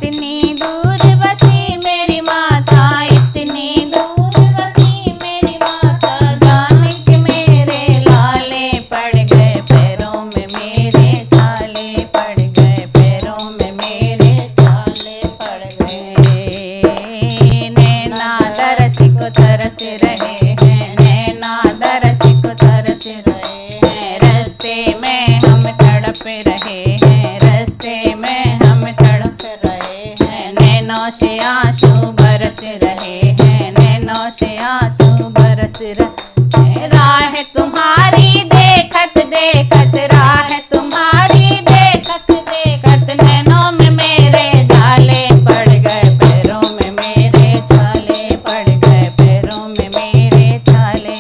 इतनी दूर बसी मेरी माता, इतनी दूर बसी मेरी माता, जाने के मेरे लाले पड़ गए पैरों में मेरे छाले पड़ गए, पैरों में मेरे छाले पड़ गए। नैना दरस को तरस रहे हैं, नैना दरस को तरस रहे हैं, रास्ते में हम तड़प रहे हैं, रास्ते में हम तड़प रहे हैं, नैनों से आंसू बरस रहे हैं, नैनों से आंसू बरस रहे हैं। राह तुम्हारी देखत देखत, राह तुम्हारी देखत देखत, नैनों में मेरे छाले पड़ गए, पैरों में मेरे छाले पड़ गए, पैरों में मेरे छाले।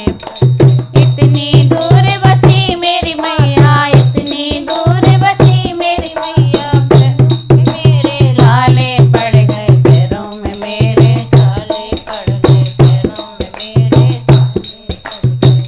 इतनी दूर बसी मेरी मैया, इतनी दूर बसी मेरी मैया, मेरे लाले पड़ गए, पैरों में मेरे छाले पड़ गए, पैरों में मेरे छाले पड़ गए।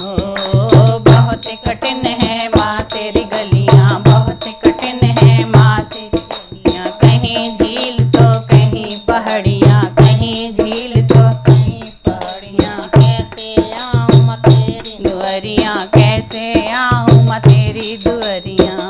ओ बहुत कठिन है माँ तेरी गलियाँ, बहुत कठिन है माँ तेरी गलियाँ, कहीं झील तो कहीं पहाड़ियाँ, कहीं झील तो कहीं पहाड़ियाँ, कैसे आऊँ मैं तेरी दुआरियाँ, कैसे आऊँ मैं तेरी दुआरियाँ,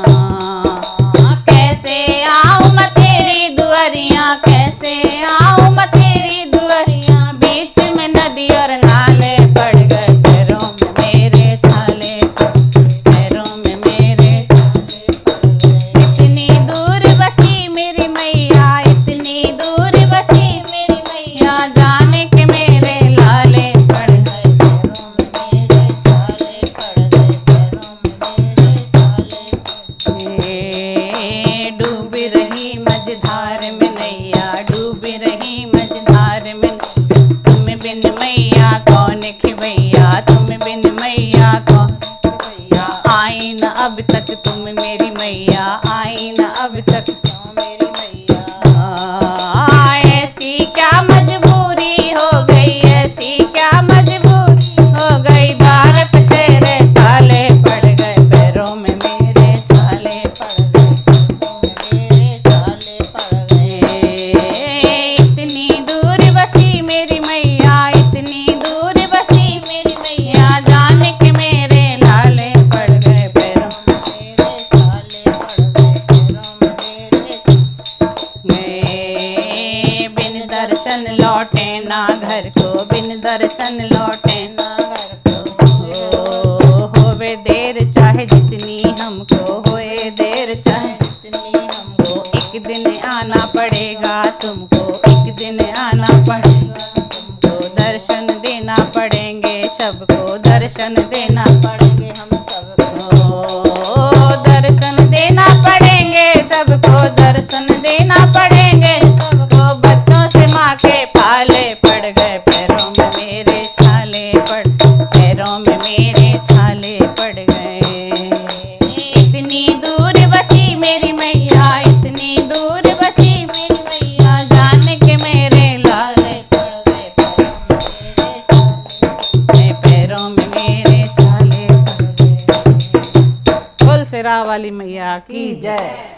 कैसे आऊँ मैं तेरी दुआरियाँ, कैसे आऊँ मैं तेरी दुआरियाँ, बीच में नदी और नाले पड़ गए, पैरों में मेरे छाले पड़ गए, पैरों में मेरे छाले पड़ गए। इतनी दूर बसी मेरी मैया, इतनी दूर बसी मेरी मैया, जाने के मेरे लाले पड़ गए, पैरों में मेरे छाले पड़ गए, पैरों में मेरे छाले पड़ गए। डूबी रही मझधार में नैया, डूबी रही मझधार में, तुम बिन मैया कौन खिवैया, तुम बिन मैया कौन खिवैया, आई न अब तक तुम मेरी मैया, आई न अब तक तुम मेरी मैया। ऐसी क्या मजबूरी हो गई, ऐसी क्या मजबूरी हो गई, द्वार पे तेरे ताले पड़ गए, पैरों में मेरे छाले पड़ गए, पैरों में मेरे छाले पड़ गए। इतनी दूर बसी मेरी मैया, इतनी दूर बसी मेरी मैया, जाने के मेरे लाले पड़ गए, पैरों में मेरे छाले पड़ गए, पैरों में मेरे गए। बिन दर्शन लौटे ना घर को, बिन दर्शन लौटे ना घर को, होवे देर चाहे जितनी हमको, होए देर चाहे जितनी हमको, एक दिन आना पड़ेगा तुमको, एक दिन आना पड़ेगा तुमको, दर्शन देना पड़ेंगे सबको, दर्शन देना पड़ेंगे हम सबको, दर्शन देना पड़ेंगे सबको, दर्शन देना पड़ेंगे सबको, बच्चों से माँ के पाले पड़ गए, पैरों में मेरे छाले पड़, पैरों में मेरे छाले पड़ गए। इतनी दूर बसी मेरी मैया, इतनी दूर बसी मेरी मैया, जाने के मेरे लाले पड़ गए, पैरों में मेरे छाले पड़ गए। बोल सिरा वाली मैया की जय।